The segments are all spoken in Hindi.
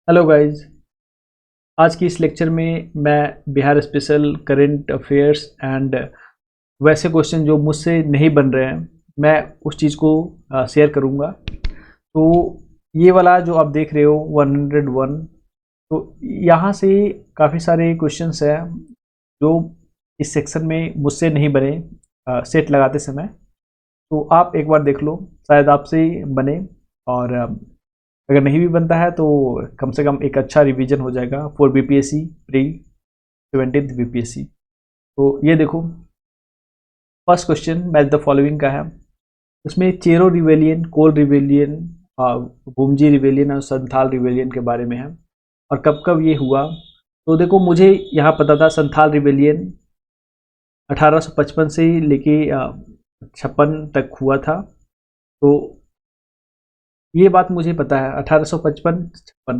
Hello guys. आज की इस लेक्चर में मैं Bihar special current affairs and वैसे क्वेश्चन जो मुझसे नहीं बन रहे हैं, मैं उस चीज़ को शेयर करूंगा। तो ये वाला जो आप देख रहे हो 101, तो यहाँ से काफ़ी सारे क्वेश्चंस हैं जो इस सेक्शन में मुझसे नहीं बने सेट लगाते समय। तो आप एक बार देख लो, शायद आपसे बने। और अगर नहीं भी बनता है तो कम से कम एक अच्छा रिवीजन हो जाएगा for BPSC pre 20th BPSC. तो ये देखो, first question match the following का है। इसमें चेरो रिवेलियन, कोल रिवेलियन, बुमजी रिवेलियन और संथाल रिवेलियन के बारे में है और कब कब ये हुआ। तो देखो, मुझे यहाँ पता था संथाल रिवेलियन 1855 से लेके 56 तक हुआ था। तो ये बात मुझे पता है 1855-56।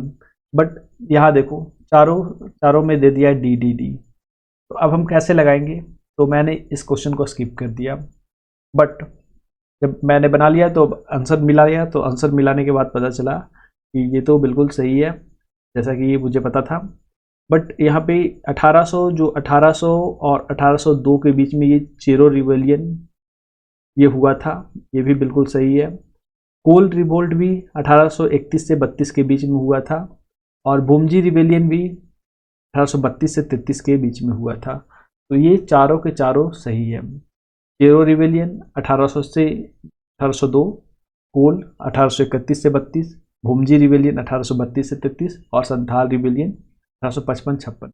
बट यहाँ देखो, चारों चारों में दे दिया डी डी डी। तो अब हम कैसे लगाएंगे? तो मैंने इस क्वेश्चन को स्किप कर दिया। बट जब मैंने बना लिया तो आंसर मिला लिया, तो आंसर मिलाने के बाद पता चला कि ये तो बिल्कुल सही है, जैसा कि ये मुझे पता था। बट यहाँ पे 1800, जो 1800 और 1802 के बीच में ये चेरो रिवेलियन ये हुआ था, ये भी बिल्कुल सही है। कोल रिवोल्ट भी 1831 से 32 के बीच में हुआ था और बुमजी रिवेलियन भी 1832 से 33 के बीच में हुआ था। तो ये चारों के चारों सही है। चेरो रिवेलियन 1800 से 1802, कोल 1831 से 32, भूमजी रिवेलियन 1832 से 33 और संथाल रिवेलियन 1855-56।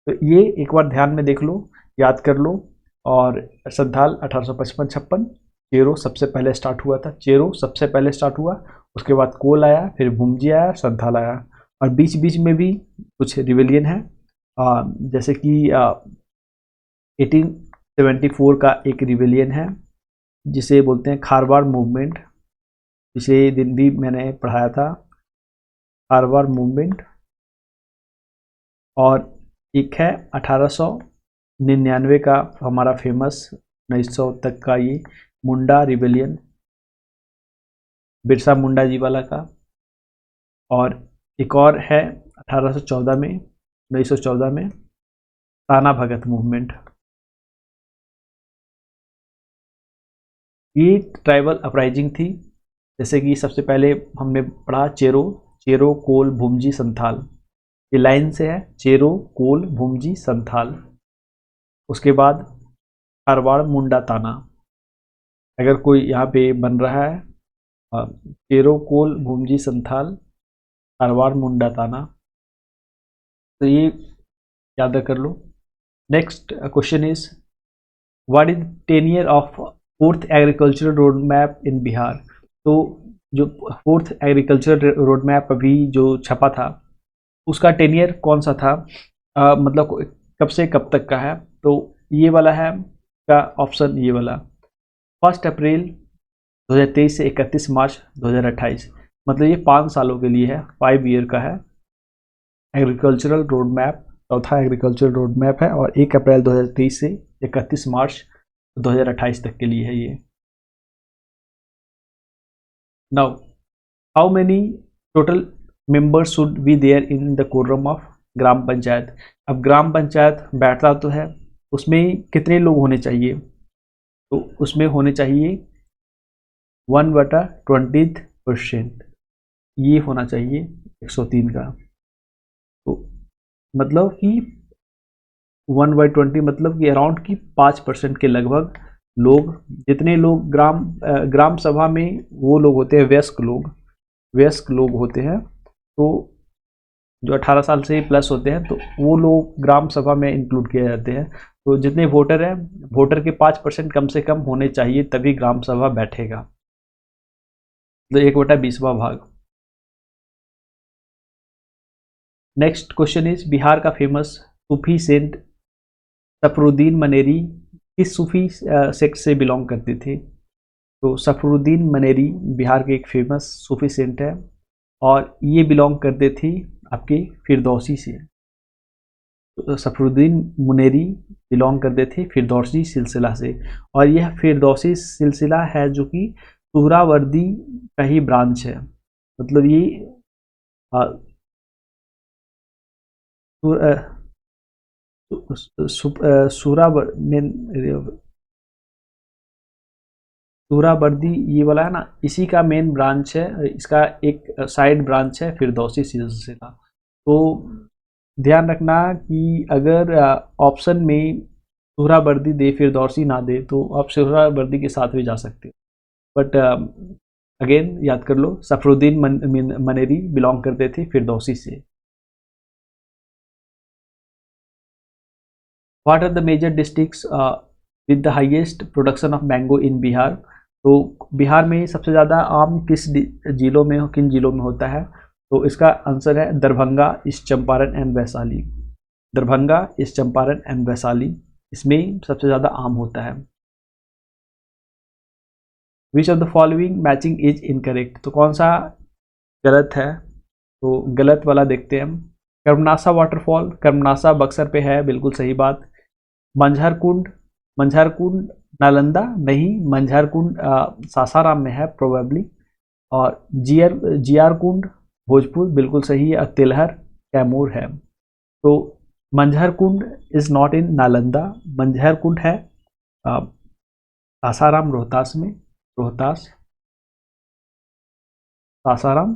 तो ये एक बार ध्यान में देख लो, याद कर लो। और संथाल 1855-56, चेरो सबसे पहले स्टार्ट हुआ था, चेरो सबसे पहले स्टार्ट हुआ, उसके बाद कोल आया, फिर भूमजी आया, संथाल आया। और बीच बीच में भी कुछ रिवेलियन है, जैसे कि 1874 का एक रिवेलियन है जिसे बोलते हैं खारवाड़ मूवमेंट। पिछले दिन भी मैंने पढ़ाया था खारवाड़ मूवमेंट। और एक है 1899 का हमारा फेमस, 1900 तक का ये मुंडा रिवेलियन, बिरसा मुंडा जी वाला का। और एक और है 1814 में, 1914 में ताना भगत मूवमेंट। ये ट्राइबल अपराइजिंग थी, जैसे कि सबसे पहले हमने पढ़ा चेरो, चेरो कोल भूमजी संथाल, ये लाइन से है चेरो कोल भूमजी संथाल। उसके बाद खारवाड़ मुंडा ताना, अगर कोई यहाँ पे बन रहा है चेरो कोल भूमजी संथाल खारवाड़ मुंडा ताना, तो ये याद कर लो। Next question is what is 10 year of fourth agricultural road map in Bihar. तो जो फोर्थ एग्रीकल्चरल रोड मैप अभी जो छपा था, उसका 10 ईयर कौन सा था, मतलब कब से कब तक का है। तो ये वाला है का ऑप्शन, ये वाला 1 अप्रैल 2023 से 31 मार्च 2028, मतलब ये 5 सालों के लिए है, 5 ईयर का है एग्रीकल्चरल रोड मैप। चौथा एग्रीकल्चरल रोड मैप है और 1 अप्रैल 2023 से 31 मार्च 2028 तक के लिए है ये। Now how many total members should be there in the quorum of gram panchayat. अब ग्राम पंचायत बैठता तो है, उसमें कितने लोग होने चाहिए? तो उसमें होने चाहिए 1/20%, ये होना चाहिए 103 का। तो मतलब कि 1/20 मतलब कि अराउंड की 5% के लगभग लोग, जितने लोग ग्राम सभा में वो लोग होते हैं वयस्क लोग होते हैं। तो जो 18 साल से प्लस होते हैं, तो वो लोग ग्राम सभा में इंक्लूड किए जाते हैं। तो जितने वोटर हैं, वोटर के 5% कम से कम होने चाहिए, तभी ग्राम सभा बैठेगा, तो 1/20वां भाग। नेक्स्ट क्वेश्चन इज बिहार का फेमस सूफी सेंट सफरुद्दीन मनेरी किस सूफी सेक्ट से बिलोंग करते थे। तो सफरुद्दीन मनेरी बिहार के एक फेमस सूफी सेंट है और ये बिलोंग करते थे आपके फिरदौसी से। तो सफरुद्दीन मुनेरी बिलोंग करते थे फिरदौसी सिलसिला से, और यह फिरदौसी सिलसिला है जो कि सुहरावर्दी का ही ब्रांच है। मतलब ये सु- अ, मेन सूराबर्दी ये वाला है ना, इसी का मेन ब्रांच है, इसका एक साइड ब्रांच है फिरदौसी सिलसिले का। तो ध्यान रखना कि अगर ऑप्शन में सूराबर्दी दे फिरदौसी ना दे तो आप सूराबर्दी के साथ भी जा सकते हो, बट अगेन याद कर लो, सफरुद्दीन मनेरी बिलोंग करते थे फिरदौसी से। What are the major districts with the highest production of mango in Bihar? तो बिहार में सबसे ज़्यादा आम किस जिलों में, किन जिलों में होता है? तो इसका आंसर है Darbhanga, east Champaran and Vaishali. Darbhanga, east Champaran and Vaishali, इसमें सबसे ज़्यादा आम होता है। विच of the following matching is incorrect? तो कौन सा गलत है? तो गलत वाला देखते हैं हम। कर्मनासा वाटरफॉल, कर्मनासा बक्सर पे है, बिल्कुल सही बात। मंझर कुंड, मंझर कुंड नालंदा नहीं, मंझर कुंड सासाराम में है प्रोबेबली। और जियार कुंड भोजपुर, बिल्कुल सही है। तिलहर कैमूर है। तो Manjhar Kund is not in Nalanda, Manjhar Kund है सासाराम रोहतास में, रोहतास सासाराम,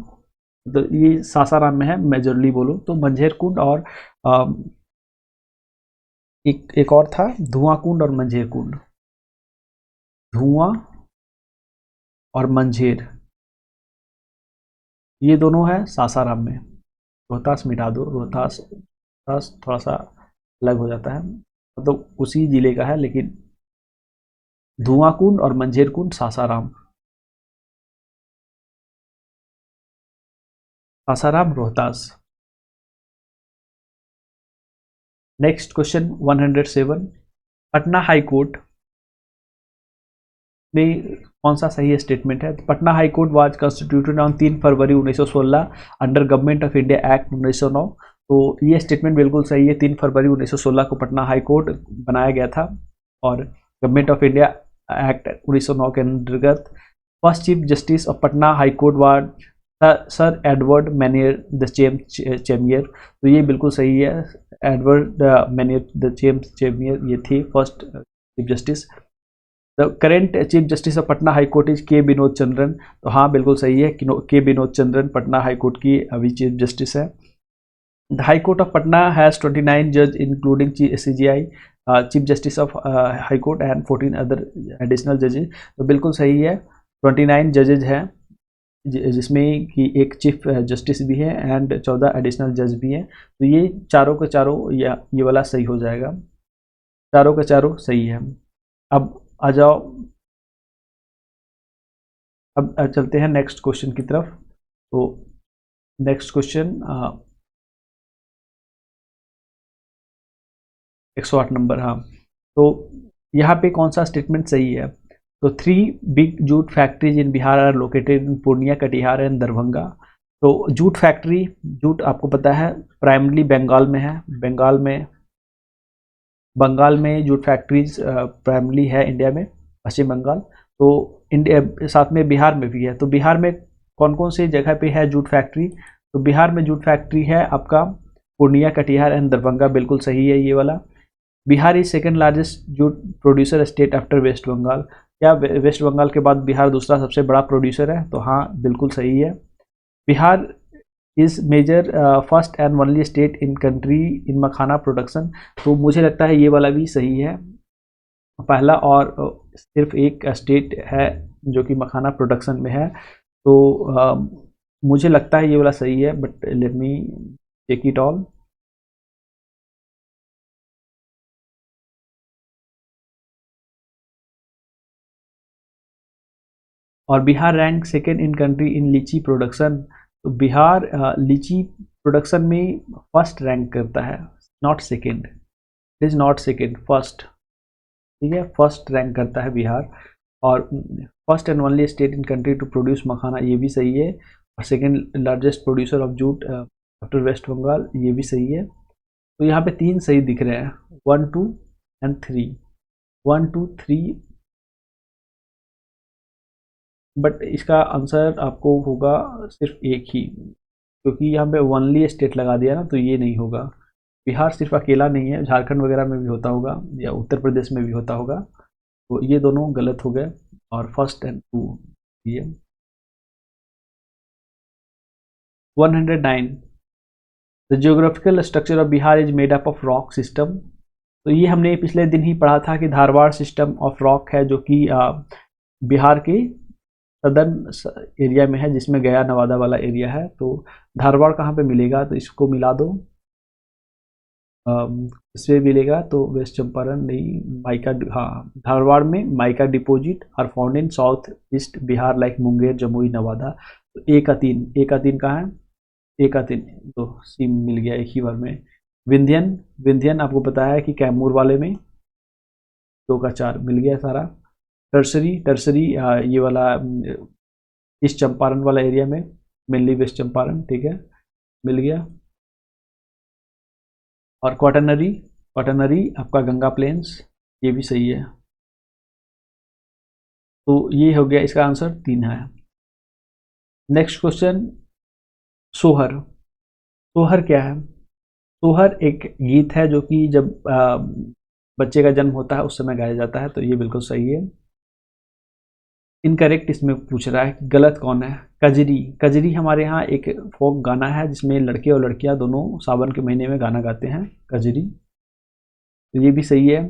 तो ये सासाराम में है मेजरली बोलो तो। मंझेर कुंड और एक और था धुआं कुंड और मंझेर कुंड, धुआं और मंझेर, ये दोनों है सासाराम में। रोहतास मिटा दो, रोहतास रोहतास थोड़ा सा अलग हो जाता है, मतलब तो उसी जिले का है, लेकिन धुआं कुंड और Manjhar Kund Sasaram, Sasaram Rohtas. Next question 107, Patna high court में कौन सा सही स्टेटमेंट है? तो Patna high court was constituted on 3 February 1916 under government of India act 1909। तो ये स्टेटमेंट बिल्कुल सही है, 3 फरवरी 1916 को पटना हाई कोर्ट बनाया गया था, और गवर्नमेंट ऑफ इंडिया एक्ट 1909 के अंतर्गत first chief justice of Patna high court was sir Edward Maynard de Chamier. तो ये बिल्कुल सही है, एडवर्ड मैनियर द चेमियर ये थे first chief justice. The current chief justice of Patna high court is K Vinod Chandran. तो हाँ बिल्कुल सही है, K Vinod Chandran Patna high court की अभी चीफ जस्टिस है। The high court of Patna has 29 जज including CGI chief justice of high court and 14 other additional जजेज। तो बिल्कुल सही है, 29 जजेज हैं, जिसमें कि एक चीफ जस्टिस भी है एंड 14 एडिशनल जज भी हैं। तो ये चारों के चारों ये वाला सही हो जाएगा, चारों के चारों सही है। अब आ जाओ, अब चलते हैं नेक्स्ट क्वेश्चन की तरफ। तो नेक्स्ट क्वेश्चन 108 नंबर, हाँ। तो यहाँ पे कौन सा स्टेटमेंट सही है? तो 3 big jute factories in Bihar are located in Purnia, Katihar and Darbhanga. तो जूट फैक्ट्री, जूट आपको पता है प्राइमरली बंगाल में है, बंगाल में जूट फैक्ट्रीज प्राइमरली है इंडिया में, पश्चिम बंगाल। तो इंडिया साथ में बिहार में भी है। तो बिहार में कौन कौन सी जगह पे है जूट फैक्ट्री? तो बिहार में जूट फैक्ट्री है आपका पूर्णिया, कटिहार एंड दरभंगा, बिल्कुल सही है ये वाला। Bihar is second largest jute producer state after West Bengal. क्या वेस्ट बंगाल के बाद बिहार दूसरा सबसे बड़ा प्रोड्यूसर है? तो हाँ बिल्कुल सही है। Bihar is major first and only state in country in makhana production. तो मुझे लगता है ये वाला भी सही है, पहला और सिर्फ एक स्टेट है जो कि मखाना प्रोडक्शन में है। तो मुझे लगता है ये वाला सही है, but let me check it all. और Bihar rank second in country in litchi production. तो बिहार लीची प्रोडक्शन में फर्स्ट रैंक करता है, not second, it is not second, first. ठीक है, फर्स्ट रैंक करता है बिहार। और first and only state in country to produce makhana, ये भी सही है। और second largest producer of jute after West Bengal, ये भी सही है। तो यहाँ पे 3 सही दिख रहे हैं, 1 2 एंड 3, 1 2 3, बट इसका आंसर आपको होगा सिर्फ एक ही, क्योंकि यहाँ पे ओनली स्टेट लगा दिया ना, तो ये नहीं होगा। बिहार सिर्फ अकेला नहीं है, झारखंड वगैरह में भी होता होगा या उत्तर प्रदेश में भी होता होगा। तो ये दोनों गलत हो गए और फर्स्ट एंड टू ये 109 the geographical structure of Bihar is made up of rock system. तो ये हमने पिछले दिन ही पढ़ा था कि धारवाड़ सिस्टम ऑफ रॉक है जो कि बिहार के सदर्न एरिया में है, जिसमें गया नवादा वाला एरिया है। तो धारवाड़ कहाँ पे मिलेगा, तो इसको मिला दो, इसमें मिलेगा तो वेस्ट चंपारण नहीं, माइका, हाँ धारवाड़ में mica deposit are found in south east Bihar like Munger Jamui Nawada. तो ए का तीन कहाँ है, ए का तीन, तो सी मिल गया एक ही बार में। विंध्यन, विंध्यन आपको पता है कि कैमूर वाले में, 2 का 4 मिल गया सारा। टर्सरी, टर्सरी ये वाला ईस्ट चंपारण वाला एरिया में, मेनली वेस्ट चंपारण, ठीक है, मिल गया। और क्वाटरनरी, क्वाटरनरी आपका गंगा प्लेन्स, ये भी सही है। तो ये हो गया, इसका आंसर 3 है। नेक्स्ट क्वेश्चन, सोहर। सोहर क्या है? सोहर एक गीत है जो कि जब बच्चे का जन्म होता है उस समय गाया जाता है। तो ये बिल्कुल सही है। इनकरेक्ट इसमें पूछ रहा है कि गलत कौन है। कजरी, कजरी हमारे यहाँ एक फोक गाना है जिसमें लड़के और लड़कियां दोनों सावन के महीने में गाना गाते हैं, कजरी। तो ये भी सही है।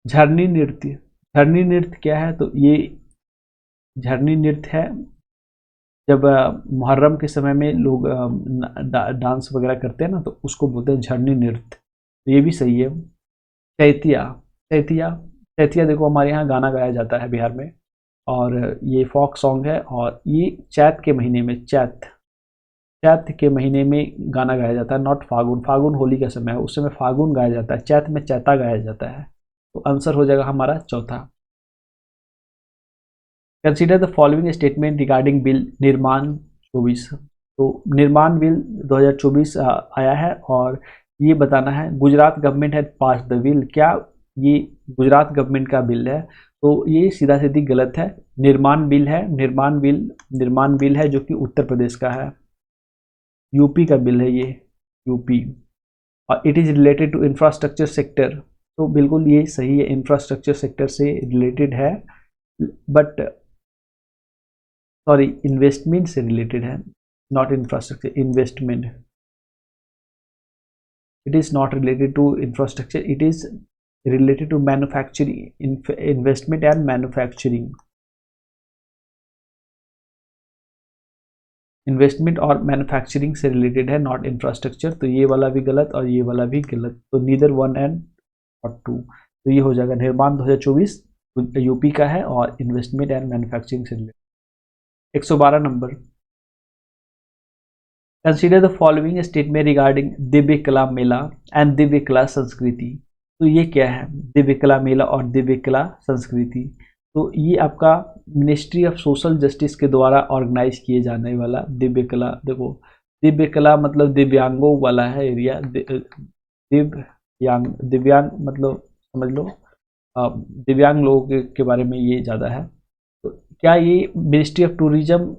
झरनी नृत्य, झरनी नृत्य क्या है? तो ये झरनी नृत्य है जब मुहर्रम के समय में लोग डांस वगैरह करते हैं ना, तो उसको बोलते हैं झरनी नृत्य। तो ये भी सही है। चैतिया, चैतिया, चैतिया देखो हमारे यहाँ गाना गाया जाता है बिहार में, और ये फोक सॉन्ग है, और ये चैत के महीने में, चैत, चैत के महीने में गाना गाया जाता है, नॉट फागुन। फागुन होली का समय है, उस समय फागुन गाया जाता है, चैत में चैता गाया जाता है। तो आंसर हो जाएगा हमारा चौथा। Consider the following statement regarding bill निर्माण 24। तो निर्माण बिल 2024 आया है, और ये बताना है Gujarat government had pass the bill. क्या ये गुजरात गवर्नमेंट का बिल है? तो ये सीधा सीधी गलत है। निर्माण बिल है, निर्माण बिल, निर्माण बिल है जो कि उत्तर प्रदेश का है, यूपी का बिल है ये, यूपी। और it is related to infrastructure sector. तो बिल्कुल ये सही है, इंफ्रास्ट्रक्चर सेक्टर से रिलेटेड है, बट सॉरी इन्वेस्टमेंट से रिलेटेड है, not infrastructure, investment. It is not related to infrastructure, it is related to manufacturing, investment and manufacturing. Investment और मैन्युफैक्चरिंग से रिलेटेड है, नॉट इंफ्रास्ट्रक्चर। तो ये वाला भी गलत और ये वाला भी गलत, तो नीदर 1 एंड और 2। तो ये हो जाएगा निर्माण 2024 यूपी का है, और इन्वेस्टमेंट एंड मैन्युफैक्चरिंग से related. 112 number, consider the following statement regarding Divya कला मेला एंड दिव्य कला संस्कृति। तो ये क्या है, दिव्य कला मेला और दिव्य कला संस्कृति? तो ये आपका मिनिस्ट्री ऑफ सोशल जस्टिस के द्वारा ऑर्गेनाइज किए जाने वाला दिव्य कला, देखो दिव्य कला मतलब दिव्यांगों वाला है एरिया, दिव्यांग, दिव्यांग मतलब समझ लो दिव्यांग लोगों के बारे में ये ज़्यादा है। तो क्या ये मिनिस्ट्री ऑफ टूरिज्म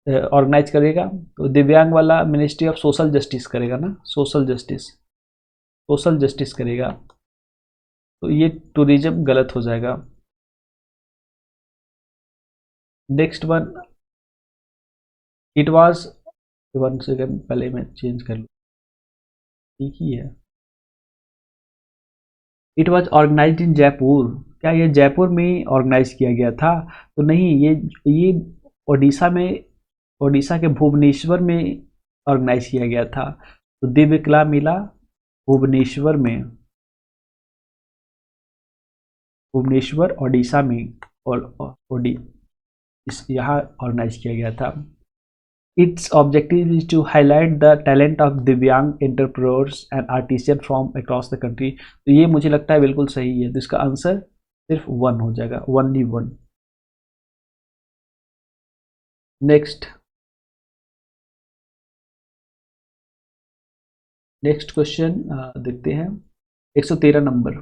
ऑर्गेनाइज करेगा? तो दिव्यांग वाला मिनिस्ट्री ऑफ सोशल जस्टिस करेगा ना, सोशल जस्टिस, सोशल जस्टिस करेगा। तो ये टूरिज्म गलत हो जाएगा। Next one, it was, 1 second पहले मैं चेंज कर लूँ, ठीक ही है। इट वाज ऑर्गेनाइज्ड इन जयपुर। क्या ये जयपुर में ऑर्गेनाइज किया गया था? तो नहीं, ये ओडिशा में, ओडिशा के भुवनेश्वर में ऑर्गेनाइज किया गया था। तो दिव्य कला मेला भुवनेश्वर में, भुवनेश्वर ओडिशा में, और यहाँ ऑर्गेनाइज किया गया था। Its objective is to highlight the talent of divyang entrepreneurs and artisan from across the country. तो ये मुझे लगता है बिल्कुल सही है, तो इसका आंसर सिर्फ 1 हो जाएगा, 1। नेक्स्ट, नेक्स्ट क्वेश्चन देखते हैं, 113 number,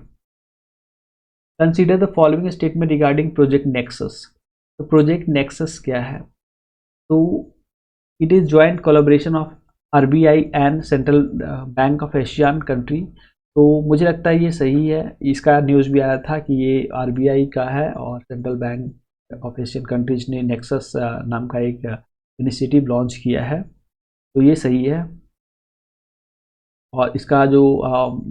consider the following statement regarding project nexus. तो प्रोजेक्ट नेक्सस क्या है? तो it is joint collaboration of RBI and central bank of Asian country. तो मुझे लगता है ये सही है। इसका न्यूज़ भी आया था कि ये आरबीआई का है और central bank of Asian countries ने नेक्सस नाम का एक इनिशिएटिव लॉन्च किया है, तो ये सही है। और इसका जो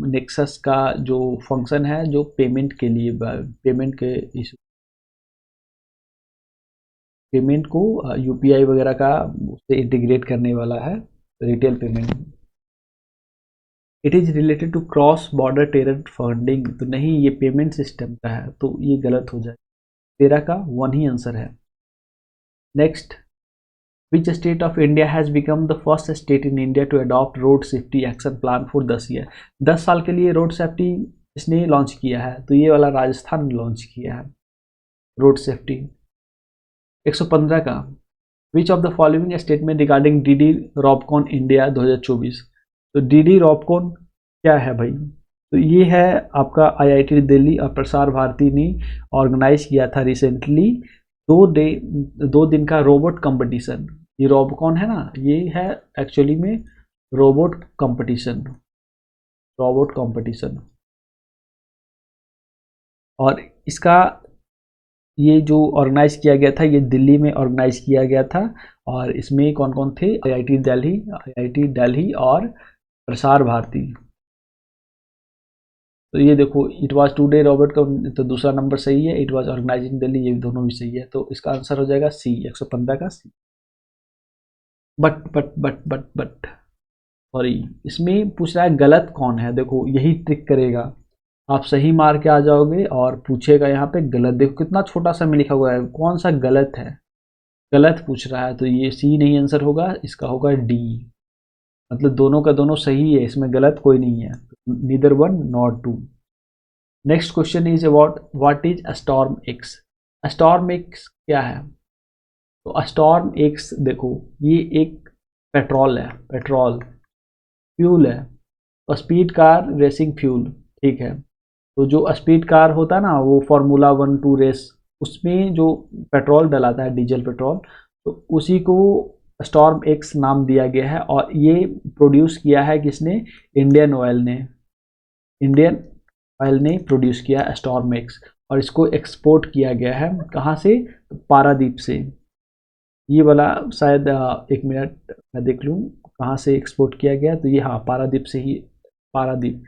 नेक्सस का जो फंक्शन है, जो पेमेंट के लिए, पेमेंट के इस पेमेंट को यूपीआई वगैरह का उससे इंटीग्रेट करने वाला है, retail payment. It is related to cross border terror funding, तो नहीं, ये पेमेंट सिस्टम का है, तो ये गलत हो जाए। 13 का 1 ही आंसर है। Next, which state of India has become the first state in India to adopt road safety action plan for 10 year. 10 साल के लिए रोड सेफ्टी इसने लॉन्च किया है, तो ये वाला राजस्थान ने लॉन्च किया है रोड सेफ्टी। 115 का, which of the following statement regarding DD Robocon India 2024। तो डीडी रॉबकॉन क्या है भाई? तो ये है आपका आईआईटी दिल्ली और प्रसार भारती ने ऑर्गेनाइज किया था रिसेंटली 2 दिन का रोबोट कंपटीशन। ये रॉबकॉन है ना, ये है एक्चुअली में रोबोट कंपटीशन, रोबोट कंपटीशन। और इसका ये जो ऑर्गेनाइज किया गया था, ये दिल्ली में ऑर्गेनाइज किया गया था। और इसमें कौन कौन थे? आईआईटी दिल्ली और प्रसार भारती। तो ये देखो, इट वाज टुडे रॉबर्ट का तो दूसरा नंबर सही है, इट वाज ऑर्गेनाइज इन दिल्ली, ये दोनों भी सही है। तो इसका आंसर हो जाएगा सी, 115 का सी। बट सॉरी, इसमें पूछ रहा है गलत कौन है। देखो यही ट्रिक करेगा, आप सही मार के आ जाओगे और पूछेगा यहाँ पे गलत। देखो कितना छोटा सा में लिखा हुआ है, कौन सा गलत है, गलत पूछ रहा है। तो ये सी नहीं आंसर होगा, इसका होगा डी। मतलब दोनों का दोनों सही है, इसमें गलत कोई नहीं है, neither one not two. Next question is about what is storm X. Storm X क्या है? तो स्टॉर्म एक्स देखो, ये एक पेट्रोल है, पेट्रोल फ्यूल है, और स्पीड कार रेसिंग फ्यूल, ठीक है। तो जो स्पीड कार होता है ना, वो फार्मूला 1-2 रेस, उसमें जो पेट्रोल डलाता है, डीजल पेट्रोल, तो उसी को स्टॉर्म एक्स नाम दिया गया है। और ये प्रोड्यूस किया है किसने? इंडियन ऑयल ने। इंडियन ऑयल ने प्रोड्यूस किया है स्टॉर्म एक्स, और इसको एक्सपोर्ट किया गया है कहाँ से? पारादीप से। ये वाला शायद 1 मिनट मैं देख लूँ कहाँ से एक्सपोर्ट किया गया। तो ये हाँ, पारादीप से ही, पारादीप,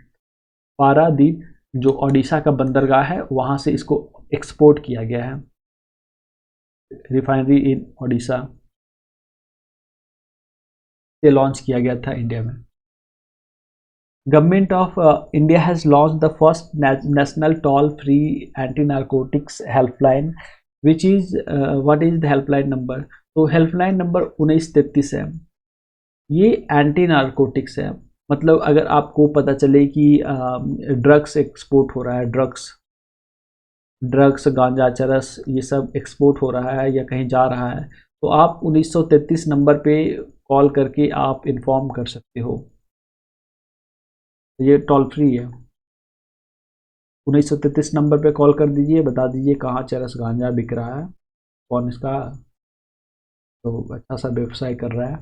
पारादीप जो ओडिशा का बंदरगाह है, वहाँ से इसको एक्सपोर्ट किया गया है, रिफाइनरी इन ओडिशा से लॉन्च किया गया था इंडिया में। Government of India has launch the first national toll free anti narcotics helpline, which is what is the helpline number. तो हेल्पलाइन नंबर 1933 है। ये एंटी नारकोटिक्स है, मतलब अगर आपको पता चले कि ड्रग्स एक्सपोर्ट हो रहा है, ड्रग्स गांजा चरस ये सब एक्सपोर्ट हो रहा है या कहीं जा रहा है, तो आप 1933 नंबर पे कॉल करके आप इन्फॉर्म कर सकते हो। ये टोल फ्री है, 1933 नंबर पे कॉल कर दीजिए, बता दीजिए कहाँ चरस गांजा बिक रहा है, कौन इसका तो अच्छा सा व्यवसाय कर रहा है।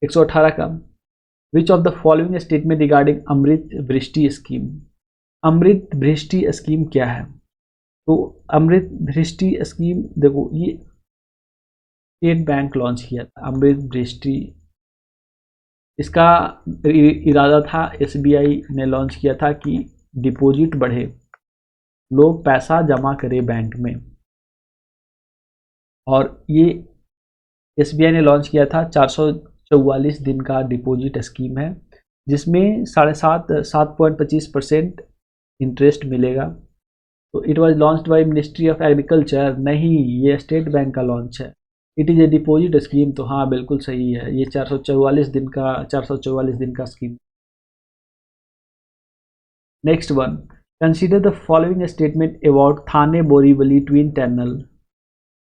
118 का, which of the following statement regarding Amrit Vrishti scheme. Amrit Vrishti scheme क्या है? तो अमृत वृष्टि स्कीम देखो, ये स्टेट बैंक लॉन्च किया था अमृत वृष्टि। इसका इरादा था, एसबीआई ने लॉन्च किया था कि डिपॉजिट बढ़े, लोग पैसा जमा करें बैंक में। और ये एसबीआई ने लॉन्च किया था 444 दिन का डिपॉजिट स्कीम है, जिसमें 7.25% इंटरेस्ट मिलेगा। तो it was launched by ministry of agriculture, नहीं, ये स्टेट बैंक का लॉन्च है। It is a deposit scheme, तो हाँ बिल्कुल सही है, ये 444 दिन का scheme. Next one, consider the following statement about Thane Borivali twin tunnel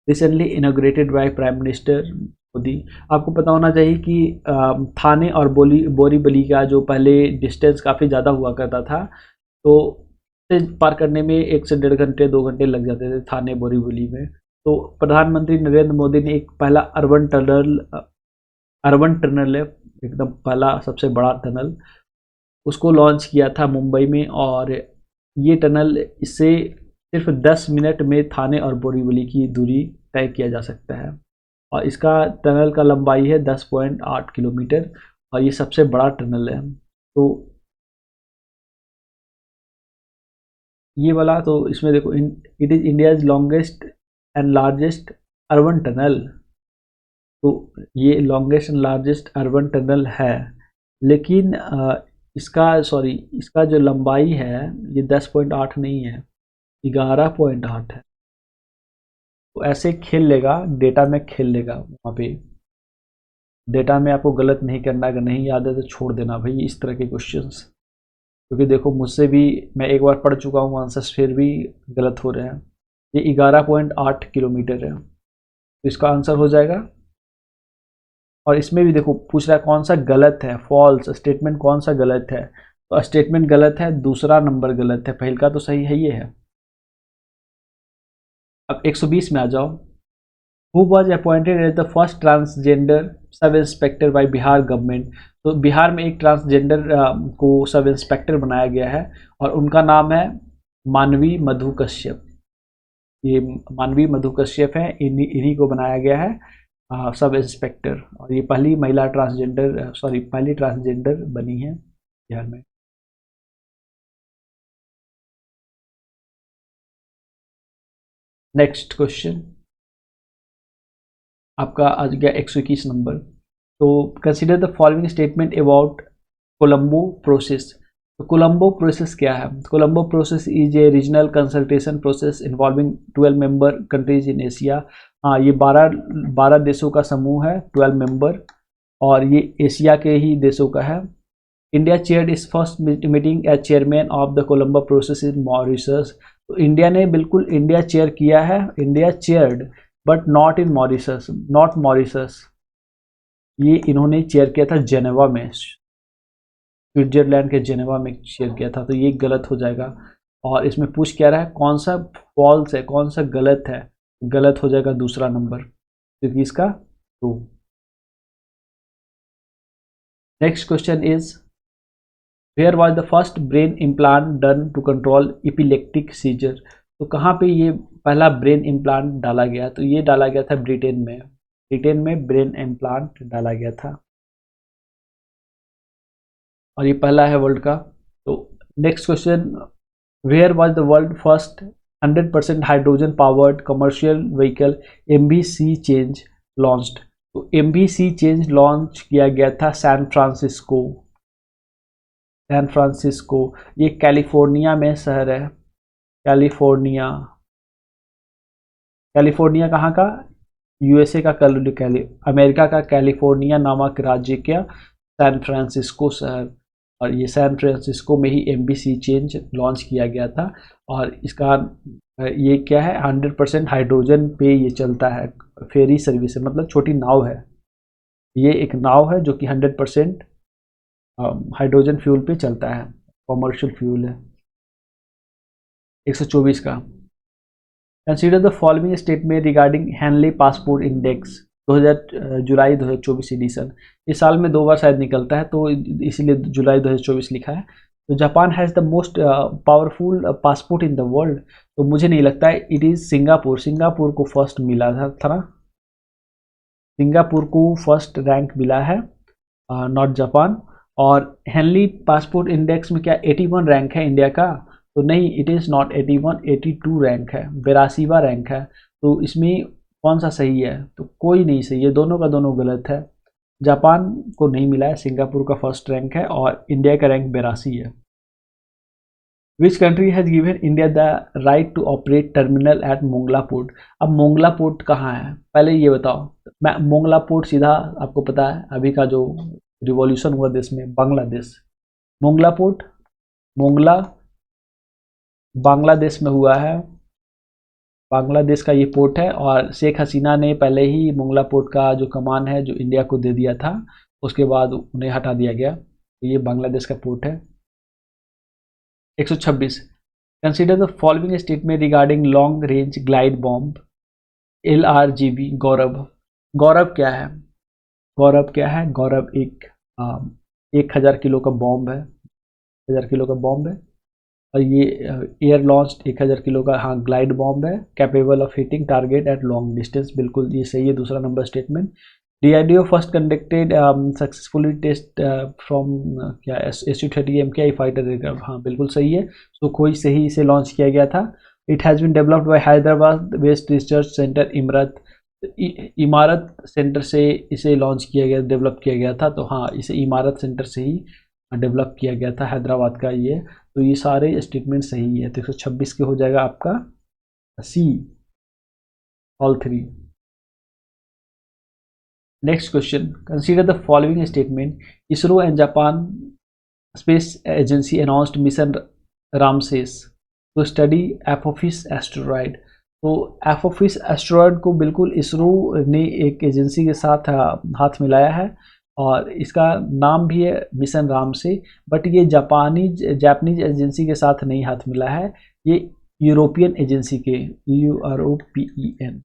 recently inaugurated by prime minister Modi. आपको पता होना चाहिए कि थाने और बोरीवली का जो पहले डिस्टेंस काफ़ी ज़्यादा हुआ करता था, तो पार करने में 1 से 1.5 घंटे 2 घंटे लग जाते थे थाने बोरीवली में। तो प्रधानमंत्री नरेंद्र मोदी ने एक पहला अर्बन टनल एकदम पहला सबसे बड़ा टनल, उसको लॉन्च किया था मुंबई में। और ये टनल इससे सिर्फ 10 मिनट में थाने और बोरीवली की दूरी तय किया जा सकता है। और इसका टनल का लंबाई है 10.8 किलोमीटर और ये सबसे बड़ा टनल है। तो ये वाला तो इसमें देखो, it is India's longest and largest urban tunnel. तो ये longest and largest urban tunnel है, लेकिन इसका जो लंबाई है ये 10.8 नहीं है, 11.8 है। तो ऐसे खेल लेगा, डेटा में खेल लेगा वहाँ पे। डेटा में आपको गलत नहीं करना, अगर नहीं याद है तो छोड़ देना भाई इस तरह के क्वेश्चंस, क्योंकि देखो मुझसे भी, मैं एक बार पढ़ चुका हूँ आंसर्स, फिर भी गलत हो रहे हैं। ये 11.8 किलोमीटर है, तो इसका आंसर हो जाएगा। और इसमें भी देखो पूछ रहा है कौन सा गलत है, फॉल्स स्टेटमेंट कौन सा गलत है। तो स्टेटमेंट गलत है, दूसरा नंबर गलत है, पहले का तो सही है, ये है। अब 120 में आ जाओ। Who was appointed as the first transgender sub inspector by Bihar government. तो बिहार में एक ट्रांसजेंडर को सब इंस्पेक्टर बनाया गया है और उनका नाम है मानवी मधु कश्यप। ये मानवी मधु कश्यप है, इन्हीं को बनाया गया है सब इंस्पेक्टर। और ये पहली महिला ट्रांसजेंडर, पहली ट्रांसजेंडर बनी है बिहार में। नेक्स्ट क्वेश्चन आपका आज गया 121 नंबर। तो consider the following statement about Colombo process. तो कोलंबो प्रोसेस क्या है? Colombo process is a regional consultation process involving 12 member countries in Asia. हाँ, ये 12 देशों का समूह है, 12 मेंबर, और ये एशिया के ही देशों का है। India chaired its first meeting as chairman of the Colombo process in Mauritius. तो इंडिया ने बिल्कुल इंडिया चेयर किया है, India chaired, but not in Mauritius, not Mauritius. ये इन्होंने चेयर किया था जेनेवा में, स्विट्जरलैंड के जेनेवा में चेयर किया था, तो ये गलत हो जाएगा। और इसमें पूछ क्या रहा है, कौन सा फॉल्स है, कौन सा गलत है? गलत हो जाएगा दूसरा नंबर, क्योंकि इसका 2। Next question is where was the first brain implant done to control epileptic seizure. तो कहाँ पे ये पहला ब्रेन इम्प्लांट डाला गया? तो ये डाला गया था ब्रिटेन में, ब्रिटेन में ब्रेन इम्प्लांट डाला गया था और ये पहला है वर्ल्ड का। तो next question, where was the world first 100% hydrogen powered commercial vehicle MVC change launched. तो MVC चेंज लॉन्च किया गया था सैन फ्रांसिस्को, सैन फ्रांसिस्को, ये कैलिफोर्निया में शहर है, कैलिफोर्निया। कैलिफोर्निया कहाँ का? USA का, अमेरिका का कैलिफोर्निया नामक राज्य का सैन फ्रांसिस्को शहर। और ये सैन फ्रांसिस्को में ही MVC चेंज लॉन्च किया गया था। और इसका ये क्या है, 100% हाइड्रोजन पे ये चलता है, फेरी सर्विस है, मतलब छोटी नाव है। ये एक नाव है जो कि 100% हाइड्रोजन फ्यूल पे चलता है, कॉमर्शियल फ्यूल है। 124 का, consider the following statement regarding Henley passport index 2000 July 2024 edition. इस साल में 2 बार शायद निकलता है, तो इसीलिए जुलाई 2024 लिखा है। तो Japan has the most powerful passport in the world. तो मुझे नहीं लगता है, इट इज़ सिंगापुर। सिंगापुर को फर्स्ट मिला था ना, सिंगापुर को फर्स्ट रैंक मिला है, नॉट जापान। और हेनली पासपोर्ट इंडेक्स में क्या 81 रैंक है इंडिया का? तो नहीं, इट इज़ नॉट 81, 82 रैंक है, 82वां रैंक है। तो इसमें कौन सा सही है? तो कोई नहीं सही है, दोनों का दोनों गलत है। जापान को नहीं मिला है, सिंगापुर का फर्स्ट रैंक है और इंडिया का रैंक 82 है। Which country has given India the right to operate terminal at Mongla port. अब मोंगला पोर्ट कहाँ है, पहले ये बताओ। मैं मोंगला पोर्ट सीधा आपको पता है, अभी का जो रिवॉल्यूशन हुआ देश में, बांग्लादेश। मोंगला पोर्ट, मोंगला बांग्लादेश में हुआ है, बांग्लादेश का ये पोर्ट है। और शेख हसीना ने पहले ही मोंगला पोर्ट का जो कमान है जो इंडिया को दे दिया था, उसके बाद उन्हें हटा दिया गया। तो ये बांग्लादेश का पोर्ट है। 126, consider the following statement regarding long range glide bomb LRGB। गौरव, गौरव क्या है? गौरव क्या है? गौरव एक 1000 किलो का बॉम्ब है, 1000 किलो का बॉम्ब है। और ये एयर लॉन्च्ड 1000 किलो का, हाँ, ग्लाइड बॉम्ब है, capable of hitting target at long distance, बिल्कुल ये सही है दूसरा number statement. DRDO first conducted successfully test from क्या SU-30 MKI फाइटर एयरक्राफ्ट, हाँ बिल्कुल सही है। सुखोई से ही इसे लॉन्च किया गया था। It has been developed by Hyderabad based research centre Imarat centre से इसे लॉन्च किया गया, डेवलप किया गया था। तो हाँ, इसे इमारत सेंटर से ही डेवलप किया गया था, हैदराबाद का ये। तो ये सारे स्टेटमेंट सही है। तो 126 के हो जाएगा आपका C, all three. Next question, consider the following statement. ISRO and Japan space agency announced mission Ramses to study Apophis asteroid. तो एपोफिस एस्टेरॉयड को बिल्कुल इसरो ने एक एजेंसी के साथ हाथ मिलाया है, और इसका नाम भी है मिशन रामसे। बट ये जापानीज एजेंसी के साथ नहीं हाथ मिला है, ये यूरोपियन एजेंसी के, UROPEN,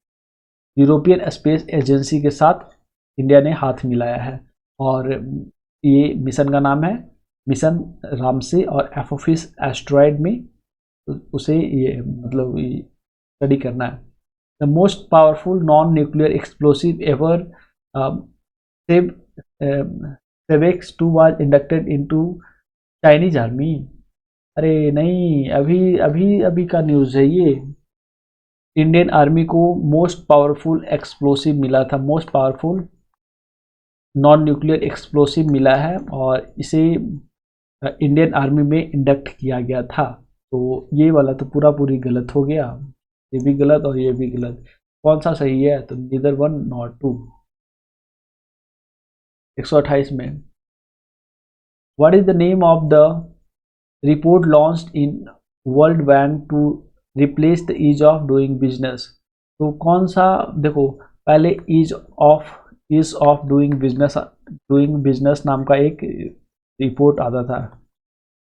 यूरोपियन स्पेस एजेंसी के साथ इंडिया ने हाथ मिलाया है। और ये मिशन का नाम है मिशन रामसे, और एपोफिस एस्टेरॉयड में उसे ये मतलब स्टडी करना है। The most powerful non nuclear explosive ever SEBEX 2 was inducted into Chinese army. अरे नहीं, अभी अभी अभी का न्यूज़ है ये। इंडियन आर्मी को मोस्ट पावरफुल एक्सप्लोसिव मिला था, most powerful non nuclear explosive मिला है, और इसे इंडियन आर्मी में इंडक्ट किया गया था। तो ये वाला तो पूरी गलत हो गया, ये भी गलत और ये भी गलत। कौन सा सही है? तो नीदर वन नॉट टू। 128 में, what is the name of the report launched in world bank to replace the ease of doing business. तो कौन सा, देखो पहले ईज ऑफ डूइंग बिजनेस नाम का एक रिपोर्ट आता था,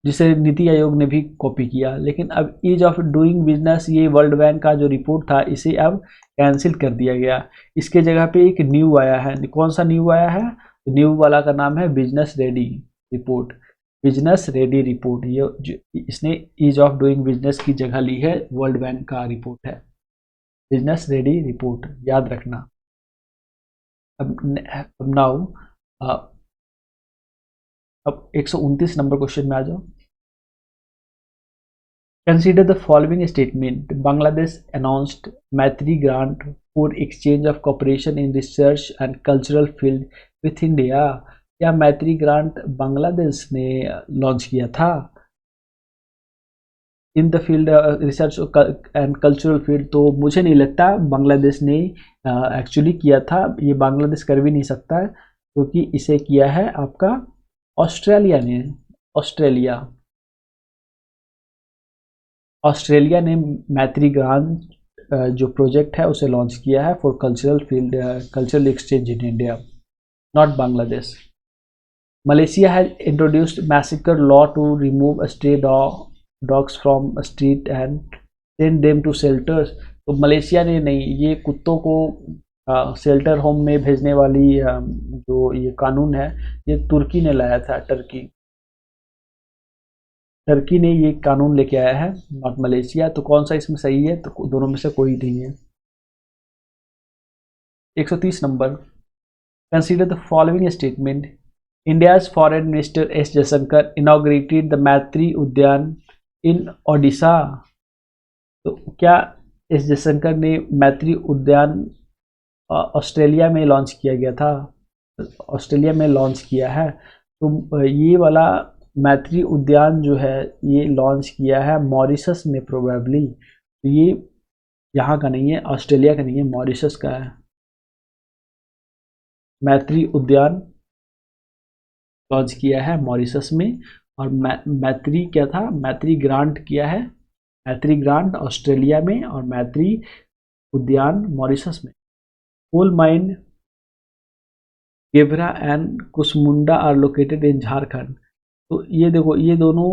जिसे नीति आयोग ने भी कॉपी किया। लेकिन अब ईज ऑफ डूइंग बिजनेस, ये वर्ल्ड बैंक का जो रिपोर्ट था, इसे अब कैंसिल कर दिया गया। इसके जगह पे एक न्यू आया है। कौन सा न्यू आया है? न्यू वाला का नाम है business ready report, business ready report. ये इसने ईज ऑफ डूइंग बिजनेस की जगह ली है, वर्ल्ड बैंक का रिपोर्ट है बिजनेस रेडी रिपोर्ट, याद रखना। अब नाउ अब 129 नंबर क्वेश्चन में आ जाओ। Consider the following statement. Bangladesh announced Maitri grant for exchange of cooperation in research and cultural field with India. क्या मैत्री ग्रांट बांग्लादेश ने लॉन्च किया था in the field research and cultural field? तो मुझे नहीं लगता बांग्लादेश ने एक्चुअली किया था, ये बांग्लादेश कर भी नहीं सकता है, क्योंकि इसे किया है आपका ऑस्ट्रेलिया ने। ऑस्ट्रेलिया ने मैत्री ग्रांट जो प्रोजेक्ट है उसे लॉन्च किया है for cultural field, cultural exchange in India, not Bangladesh. Malaysia has introduced massacre law to remove stray dogs from street and send them to shelters. तो मलेशिया ने नहीं, ये कुत्तों को शेल्टर होम में भेजने वाली जो ये कानून है, ये तुर्की ने लाया था। टर्की ने ये कानून लेके आया है, नॉट मलेशिया। तो कौन सा इसमें सही है? तो दोनों में से कोई नहीं है। 130 number, consider the following statement. India's foreign minister S Jaishankar inaugurated the मैत्री उद्यान इन ओडिशा। तो क्या एस जयशंकर ने मैत्री उद्यान ऑस्ट्रेलिया में लॉन्च किया गया था? ऑस्ट्रेलिया में लॉन्च किया है। तो ये वाला मैत्री उद्यान जो है, ये लॉन्च किया है मॉरिशस में प्रोबेबली। तो ये यहाँ का नहीं है, ऑस्ट्रेलिया का नहीं है, मॉरिशस का है। मैत्री उद्यान लॉन्च किया है मॉरिशस में, और मैत्री क्या था? मैत्री ग्रांट किया है, मैत्री ग्रांट ऑस्ट्रेलिया में, और मैत्री उद्यान मॉरिशस में। Coal mine Gevra and Kusmunda are located in Jharkhand. तो ये देखो, ये दोनों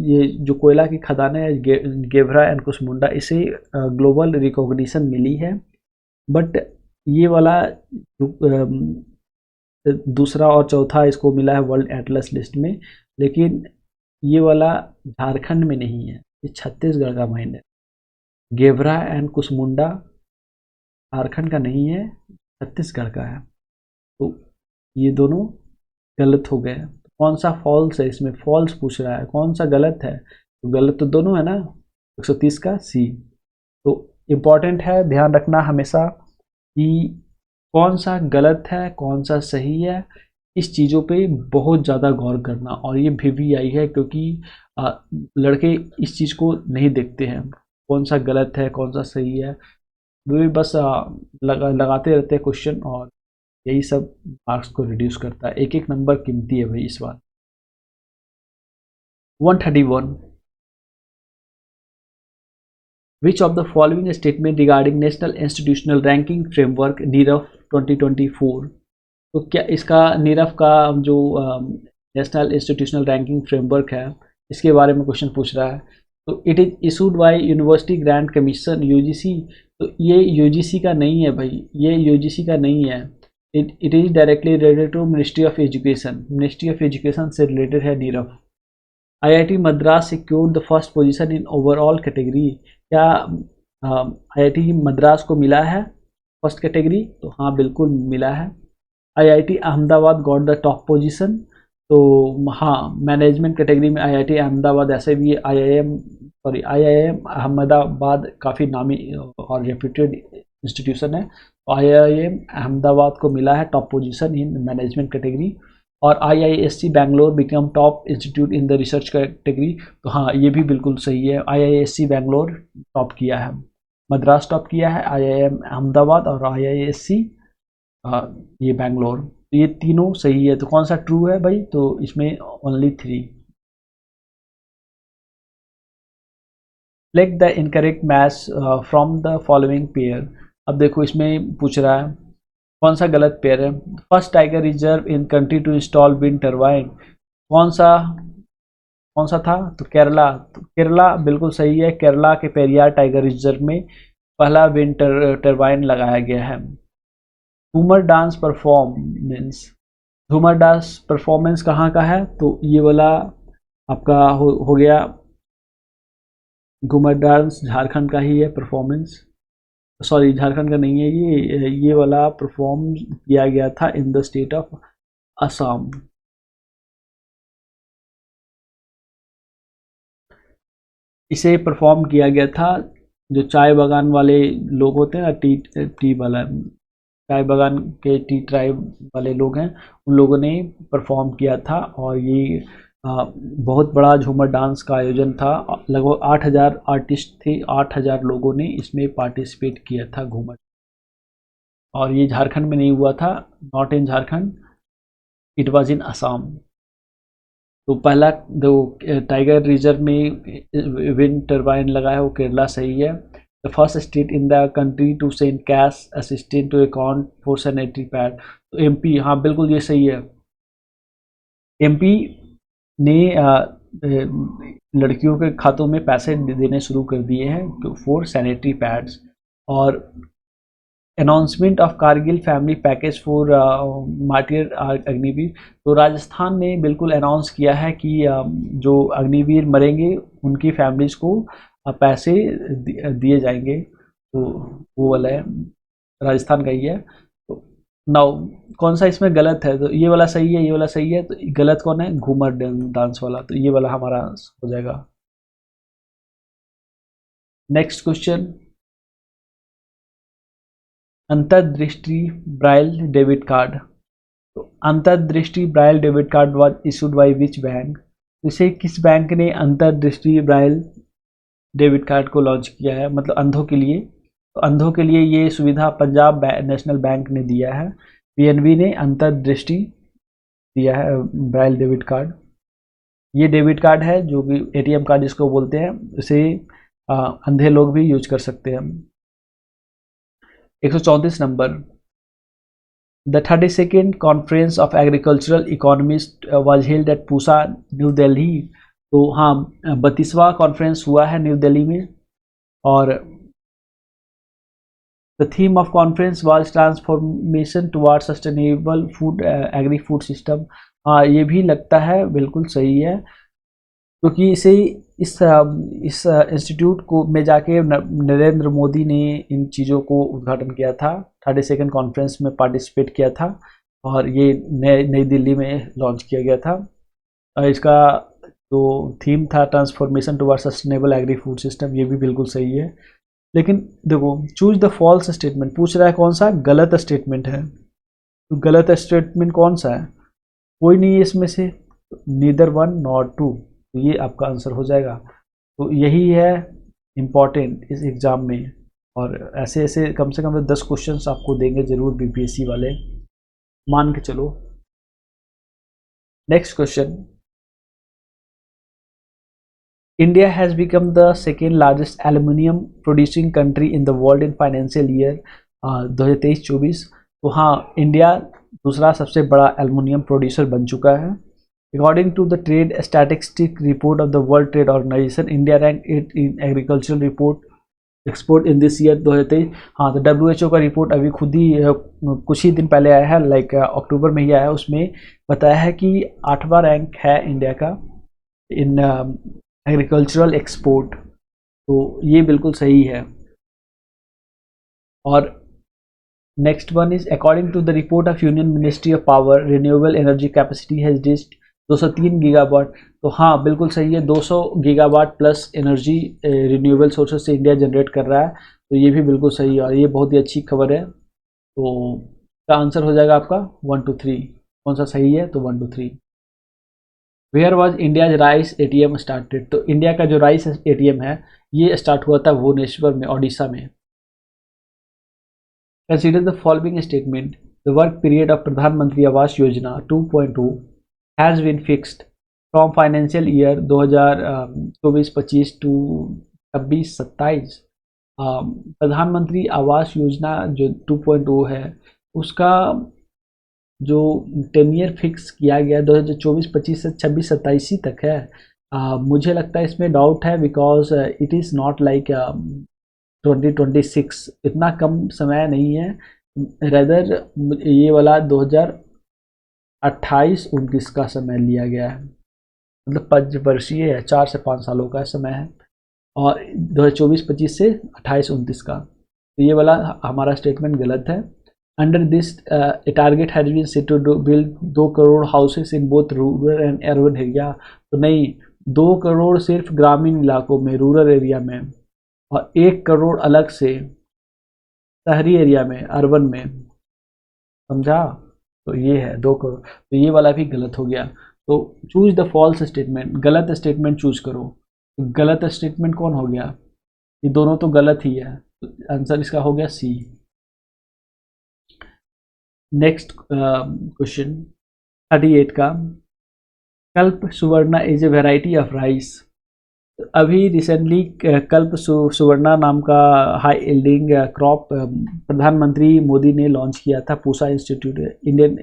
ये जो कोयला की खदानें है, गेवरा एंड कुसमुंडा, इसे ग्लोबल रिकॉग्निशन मिली है। बट ये वाला दूसरा और चौथा इसको मिला है वर्ल्ड एटलस लिस्ट में, लेकिन ये वाला झारखंड में नहीं है, ये छत्तीसगढ़ का माइन है। गेवरा एंड कुसमुंडा झारखंड का नहीं है, छत्तीसगढ़ का है। तो ये दोनों गलत हो गए। कौन सा फॉल्स है, इसमें फॉल्स पूछ रहा है, कौन सा गलत है? तो गलत तो दोनों है ना, 130 का सी। तो इम्पॉर्टेंट है, ध्यान रखना हमेशा कि कौन सा गलत है कौन सा सही है, इस चीज़ों पे बहुत ज़्यादा गौर करना। और ये भी आई है क्योंकि लड़के इस चीज़ को नहीं देखते हैं, कौन सा गलत है कौन सा सही है, वे बस लगाते रहते हैं क्वेश्चन, और यही सब मार्क्स को रिड्यूस करता है। एक एक नंबर कीमती है भाई इस बार। 131, Which of the following statement regarding National Institutional Ranking Framework NIRF 2024? तो क्या इसका नीरफ का जो नेशनल इंस्टीट्यूशनल रैंकिंग फ्रेमवर्क है, इसके बारे में क्वेश्चन पूछ रहा है। तो it is issued by university grant commission UGC. तो ये यूजीसी का नहीं है भाई, ये यूजीसी का नहीं है। It is directly related to ministry of education, ministry of education से रिलेटेड है NIRF. IIT Madras secured the first position in overall category. क्या आईआईटी मद्रास को मिला है फर्स्ट कैटेगरी? तो हाँ बिल्कुल मिला है। IIT Ahmedabad got the top position. तो हाँ, मैनेजमेंट कैटेगरी में आईआईटी अहमदाबाद, ऐसे भी आईआईएम अहमदाबाद काफ़ी नामी और रेप्यूटेड इंस्टीट्यूशन है। तो आईआईएम अहमदाबाद को मिला है top position in management category. और IISc Bangalore become top institute in the research category. तो हाँ, ये भी बिल्कुल सही है, आईआईएससी बैंगलोर टॉप किया है, मद्रास टॉप किया है, आईआईएम अहमदाबाद और आईआईएससी ये बैंगलोर। तो ये तीनों सही है। तो कौन सा ट्रू है भाई? तो इसमें only 3। Select the incorrect match from the following pair. अब देखो इसमें पूछ रहा है कौन सा गलत पेयर है। First tiger reserve in country to install wind turbine, कौन सा था? तो केरला। तो केरला बिल्कुल सही है, केरला के पेरियार टाइगर रिजर्व में पहला विंड टर्बाइन लगाया गया है। झूमर डांस परफॉर्मेंस, झूमर डांस परफॉर्मेंस कहाँ का है? तो ये वाला आपका हो गया, घूमर डांस झारखंड का ही है परफॉर्मेंस, सॉरी झारखंड का नहीं है, ये वाला परफॉर्म किया गया था in the state of Assam. इसे परफॉर्म किया गया था, जो चाय बागान वाले लोग होते हैं ना, टी वाला, चाय बागान के टी ट्राइब वाले लोग हैं, उन लोगों ने परफॉर्म किया था। और ये बहुत बड़ा झूमर डांस का आयोजन था, लगभग 8000 आर्टिस्ट थे, 8000 लोगों ने इसमें पार्टिसिपेट किया था घूमर। और ये झारखंड में नहीं हुआ था, not in Jharkhand, it was in Assam. तो पहला जो टाइगर रिजर्व में विंड टर्बाइन लगा है वो केरला सही है। The first state in the country to send cash assistant to account for sanitary pad, तो एमपी, हाँ बिल्कुल ये सही है। एमपी ने लड़कियों के खातों में पैसे देने शुरू कर दिए हैं फॉर सैनिटरी पैड्स। और announcement of Kargil family package for martyr Agniveer, तो राजस्थान ने बिल्कुल अनाउंस किया है कि जो अग्निवीर मरेंगे उनकी फैमिलीज़ को पैसे दिए जाएंगे। तो वो वाला है, राजस्थान का ही है। तो नाउ कौन सा इसमें गलत है? तो ये वाला सही है, ये वाला सही है, तो गलत कौन है? घूमर डांस वाला, तो ये वाला हमारा हो जाएगा। नेक्स्ट क्वेश्चन, अंतर्दृष्टि ब्राइल डेबिट कार्ड। तो Antardrishti braille debit card was issued by which bank? इसे किस बैंक ने अंतर्दृष्टि ब्राइल डेबिट कार्ड को लॉन्च किया है, मतलब अंधों के लिए? तो अंधों के लिए ये सुविधा पंजाब नेशनल बैंक ने दिया है, पीएनबी ने अंतर्दृष्टि दिया है ब्राइल डेबिट कार्ड। ये डेबिट कार्ड है जो कि एटीएम कार्ड जिसको बोलते हैं, इसे अंधे लोग भी यूज कर सकते हैं। 134 number, the 32nd conference of agricultural economist was held at Pusa new Delhi. तो हाँ, 32वां कॉन्फ्रेंस हुआ है न्यू दिल्ली में। और the theme of conference was transformation toward sustainable food agri food system. हाँ, ये भी लगता है बिल्कुल सही है, क्योंकि इसे इस इंस्टीट्यूट को में जाके नरेंद्र मोदी ने इन चीज़ों को उद्घाटन किया था, 32nd कॉन्फ्रेंस में पार्टिसिपेट किया था और ये नई दिल्ली में लॉन्च किया गया था। इसका जो थीम था transformation towards sustainable agri food system, ये भी बिल्कुल सही है। लेकिन देखो, चूज द फॉल्स स्टेटमेंट पूछ रहा है, कौन सा गलत स्टेटमेंट है। तो गलत स्टेटमेंट कौन सा है? कोई नहीं है इसमें से, नीदर वन नॉट टू, तो ये आपका आंसर हो जाएगा। तो यही है इम्पॉर्टेंट इस एग्ज़ाम में, और ऐसे ऐसे कम से कम 10 क्वेश्चंस आपको देंगे ज़रूर बीपीएससी वाले, मान के चलो। Next question, India has become the second largest aluminum producing country in the world in financial year 2023-24। तो हाँ, इंडिया दूसरा सबसे बड़ा एल्युमिनियम प्रोड्यूसर बन चुका है। According to the trade statistic report of the world trade organization, India rank 8 in agricultural report export in this year 2023। हाँ, तो WHO का रिपोर्ट अभी खुद ही कुछ ही दिन पहले आया है, लाइक अक्टूबर में ही आया है। उसमें बताया है कि 8वां रैंक है इंडिया का इन एग्रीकल्चरल एक्सपोर्ट, तो ये बिल्कुल सही है। और next one is, according to the report of union ministry of power, renewable energy capacity has reached 203 gigawatt. तो हाँ, बिल्कुल सही है, 200 gigawatt plus energy renewable sources से इंडिया जनरेट कर रहा है, तो ये भी बिल्कुल सही है और ये बहुत ही अच्छी खबर है। तो इसका आंसर हो जाएगा आपका 1 2 3। कौन सा सही है? तो 1 2 3। Where was India's rice ATM स्टार्टेड। तो इंडिया का जो राइस ATM है, ये स्टार्ट हुआ था भुवनेश्वर में, ओडिशा में। Consider the following statement, the work period of Pradhan Mantri Awas Yojana 2.2 has been fixed from financial year 2024-25 to 26-27। Pradhan Mantri Awas योजना जो 2.0 है, उसका जो 10 ईयर फिक्स किया गया 2024-25 से 26-27 तक है। मुझे लगता है इसमें डाउट है, because it is not like 2026, इतना कम समय नहीं है। रेदर ये वाला 2028-29 का समय लिया गया है, मतलब 5 वर्षीय है, 4 से 5 सालों का समय है, और 2024-25 से 28-29 का। तो ये वाला हमारा स्टेटमेंट गलत है। Under this a target has been set to build 2 crore houses in both rural and urban area. तो नहीं, 2 करोड़ सिर्फ ग्रामीण इलाकों में, रूरल एरिया में, और 1 करोड़ अलग से शहरी एरिया में, अर्बन में, समझा? तो ये है 2 करोड़, तो ये वाला भी गलत हो गया। तो चूज द फॉल्स स्टेटमेंट, गलत स्टेटमेंट चूज करो। तो गलत स्टेटमेंट कौन हो गया? ये दोनों तो गलत ही है, तो आंसर इसका हो गया सी। नेक्स्ट क्वेश्चन 38 का, Kalpa Suvarna is a variety of rice. अभी रिसेंटली कल्प सुवर्णा नाम का हाई यील्डिंग क्रॉप प्रधानमंत्री मोदी ने लॉन्च किया था, Pusa institute, Indian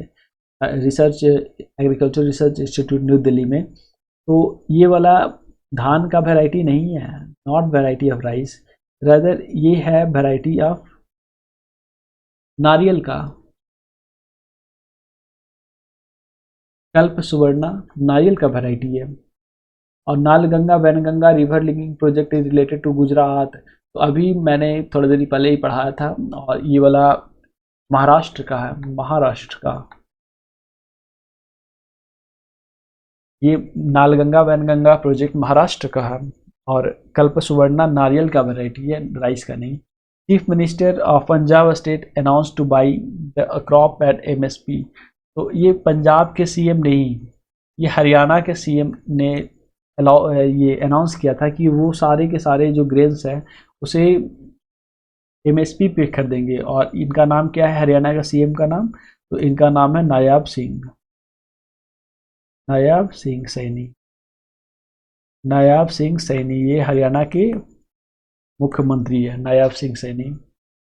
research agriculture research institute new Delhi में। तो ये वाला धान का वेराइटी नहीं है, not variety of rice, rather ये है वेराइटी ऑफ नारियल का। कल्प सुवर्णा नारियल का वेराइटी है। और Nalganga Wainganga river linking project is related to Gujarat. तो अभी मैंने थोड़ी देर पहले ही पढ़ाया था, और ये वाला महाराष्ट्र का है, महाराष्ट्र का। ये नालगंगा वैनगंगा प्रोजेक्ट महाराष्ट्र का है, और कल्प सुवर्णा नारियल का वैरायटी है, राइस का नहीं। Chief minister of Punjab state announce to buy the crop at MSP। तो ये पंजाब के CM नहीं, ये हरियाणा के CM ने ये अनाउंस किया था कि वो सारे के सारे जो ग्रेन्स हैं उसे MSP पे खरीदेंगे। और इनका नाम क्या है, हरियाणा का CM का नाम? तो इनका नाम है नायाब सिंह, नायाब सिंह सैनी। नायाब सिंह सैनी ये हरियाणा के मुख्यमंत्री है, Nayab Singh Saini.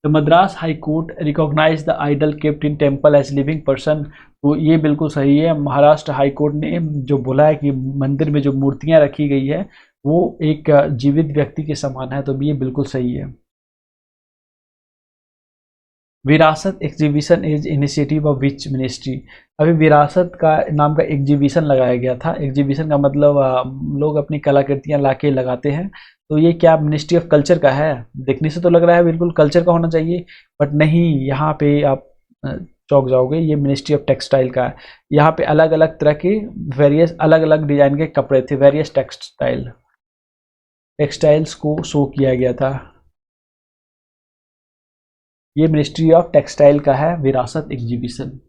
The Madras high court recognise the idol kept in temple as living person. तो ये बिल्कुल सही है, महाराष्ट्र हाई कोर्ट ने जो बोला है कि मंदिर में जो मूर्तियां रखी गई है वो एक जीवित व्यक्ति के समान है, तो ये बिल्कुल सही है। विरासत exhibition is initiative of which ministry. अभी विरासत का नाम का एग्जीबिशन लगाया गया था। एग्जीबिशन का मतलब लोग अपनी कलाकृतियां लाके लगाते हैं। तो ये क्या मिनिस्ट्री ऑफ कल्चर का है? देखने से तो लग रहा है बिल्कुल कल्चर का होना चाहिए, बट नहीं, यहाँ पे आप चौंक जाओगे। ये मिनिस्ट्री ऑफ टेक्सटाइल का है। यहाँ पे अलग अलग तरह के वेरियस अलग अलग डिजाइन के कपड़े थे, वेरियस टेक्सटाइल्स को शो किया गया था। ये मिनिस्ट्री ऑफ टेक्सटाइल का है विरासत exhibition.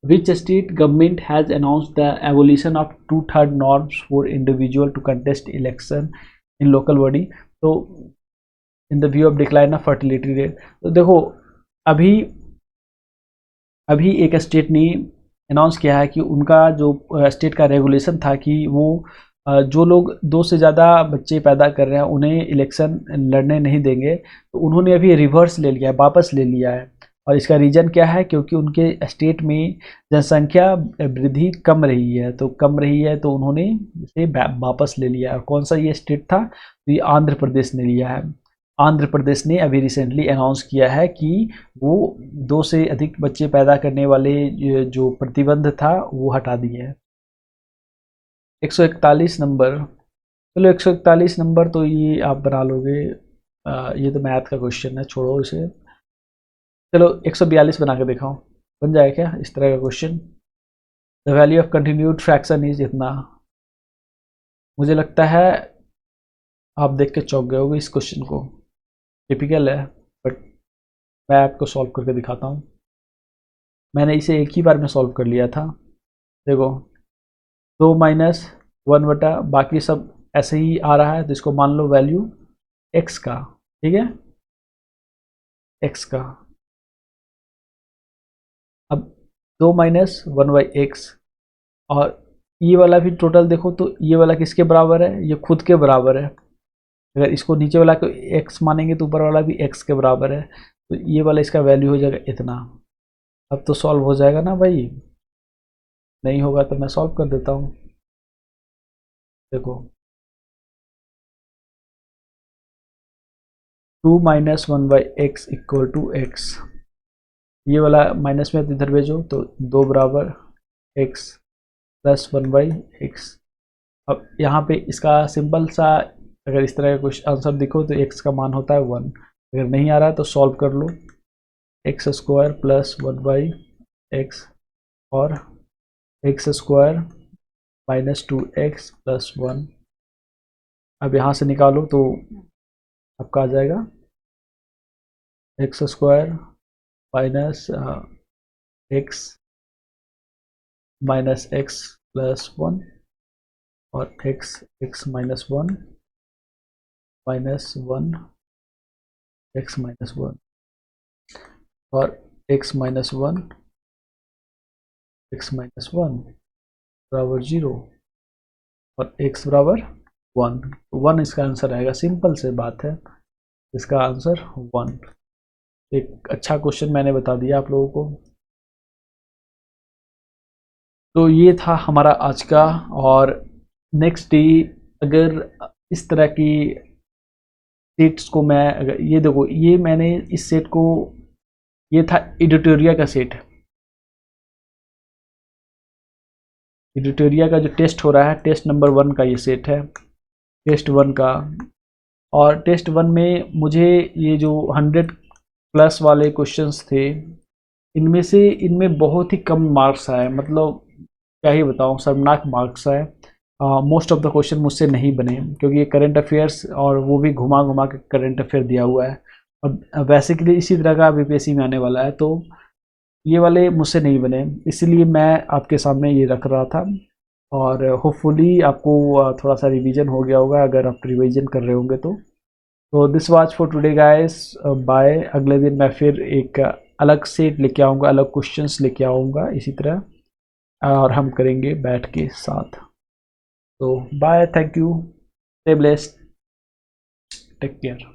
Which state government has announced the abolition of 2/3 norms for individual to contest election in local body? तो in the view of decline of fertility rate, तो देखो अभी अभी एक स्टेट ने अनाउंस किया है कि उनका जो स्टेट का रेगुलेशन था कि वो जो लोग 2 से ज़्यादा बच्चे पैदा कर रहे हैं उन्हें इलेक्शन लड़ने नहीं देंगे। तो उन्होंने अभी रिवर्स ले लिया है, वापस ले लिया है। और इसका रीज़न क्या है? क्योंकि उनके स्टेट में जनसंख्या वृद्धि कम रही है, तो कम रही है तो उन्होंने इसे वापस ले लिया। और कौन सा ये स्टेट था? तो ये आंध्र प्रदेश ने लिया है। आंध्र प्रदेश ने अभी रिसेंटली अनाउंस किया है कि वो 2 से अधिक बच्चे पैदा करने वाले जो प्रतिबंध था वो हटा दिए है। 141 नंबर, चलो 141 नंबर तो ये आप बना लोगे। ये तो मैथ का क्वेश्चन है, छोड़ो इसे। चलो 142 बना के दिखाओ, बन जाए क्या इस तरह का question? The value of continued fraction is इतना। मुझे लगता है आप देख के चौंक गए होगे इस क्वेश्चन को। टिपिकल है, बट मैं आपको सॉल्व करके दिखाता हूँ। मैंने इसे एक ही बार में सॉल्व कर लिया था। देखो 2 माइनस 1 बटा बाकी सब ऐसे ही आ रहा है, तो इसको मान लो वैल्यू x का, ठीक है, x का। अब 2 माइनस 1 बाई एक्स, और ये वाला भी टोटल देखो तो ये वाला किसके बराबर है? ये खुद के बराबर है। अगर इसको नीचे वाला को x मानेंगे तो ऊपर वाला भी x के बराबर है, तो ये वाला इसका वैल्यू हो जाएगा इतना। अब तो सॉल्व हो जाएगा ना भाई? नहीं होगा तो मैं सॉल्व कर देता हूँ। देखो 2 minus 1 by x equal to x, ये वाला माइनस में इधर भेजो तो 2 बराबर x प्लस 1 बाई एक्स। अब यहाँ पे इसका सिंपल सा अगर इस तरह का कुछ आंसर दिखो तो x का मान होता है 1। अगर नहीं आ रहा है तो सॉल्व कर लो, x square plus 1 by x और x square minus 2x plus 1। अब यहाँ से निकालो तो आपका आ जाएगा x square minus x plus 1 और x minus 1 minus 1 x minus 1 और एक्स माइनस 1 बराबर 0 और x बराबर 1 इसका आंसर आएगा। सिंपल से बात है, इसका आंसर 1। एक अच्छा क्वेश्चन मैंने बता दिया आप लोगों को। तो ये था हमारा आज का। और नेक्स्ट डे अगर इस तरह की सेट्स को मैं अगर ये देखो, ये मैंने इस सेट को, ये था एडिटोरिया का सेट। एडिटोरिया का जो टेस्ट हो रहा है, टेस्ट नंबर 1 का ये सेट है, टेस्ट 1 का। और टेस्ट 1 में मुझे ये जो 100 प्लस वाले क्वेश्चंस थे, इनमें बहुत ही कम मार्क्स आए। मतलब क्या ही बताऊँ, शर्मनाक मार्क्स आए। मोस्ट ऑफ द क्वेश्चन मुझसे नहीं बने, क्योंकि ये करंट अफेयर्स और वो भी घुमा घुमा के करंट अफेयर दिया हुआ है। और बेसिकली इसी तरह का बीपीएससी में आने वाला है, तो ये वाले मुझसे नहीं बने, इसीलिए मैं आपके सामने ये रख रहा था। और होपफुली आपको थोड़ा सा रिवीजन हो गया होगा अगर आप रिवीजन कर रहे होंगे तो this watch for today guys, bye. अगले दिन मैं फिर एक अलग सेट लेके आऊँगा, अलग क्वेश्चंस लेके आऊँगा इसी तरह, और हम करेंगे बैठ के साथ। तो bye, thank you, stay blessed, take care.